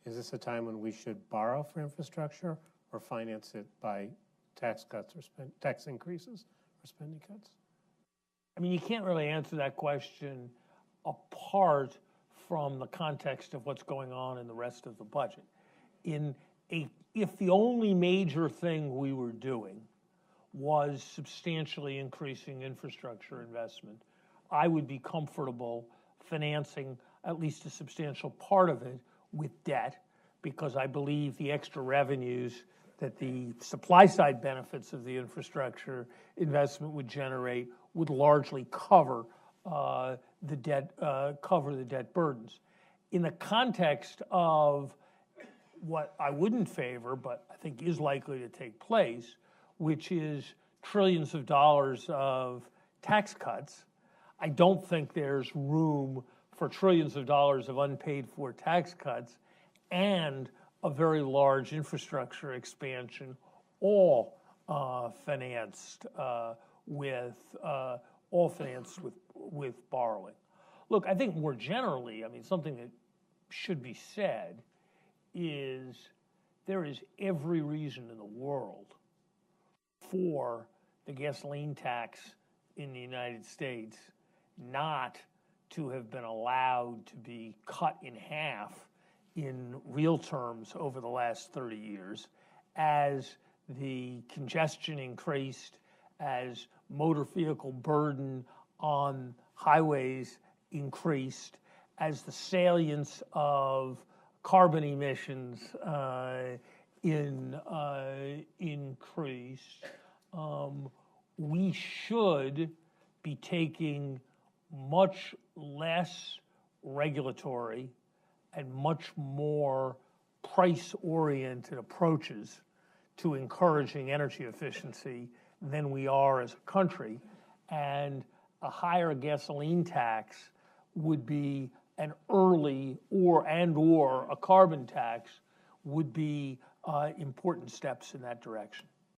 is this a time when we should borrow for infrastructure or finance it by tax cuts or tax increases or spending cuts? I mean, you can't really answer that question apart from the context of what's going on in the rest of the budget. If the only major thing we were doing was substantially increasing infrastructure investment, I would be comfortable financing at least a substantial part of it with debt, because I believe the extra revenues that the supply side benefits of the infrastructure investment would generate would largely cover the debt burdens. In the context of what I wouldn't favor, but I think is likely to take place, which is trillions of dollars of tax cuts, I don't think there's room for trillions of dollars of unpaid for tax cuts and a very large infrastructure expansion, all financed with borrowing. Look, I think more generally, I mean, something that should be said is there is every reason in the world for the gasoline tax in the United States not to have been allowed to be cut in half in real terms over the last 30 years as the congestion increased, as motor vehicle burden on highways increased, as the salience of carbon emissions increased. We should be taking much less regulatory and much more price-oriented approaches to encouraging energy efficiency than we are as a country. And a higher gasoline tax would be an early or a carbon tax would be important steps in that direction.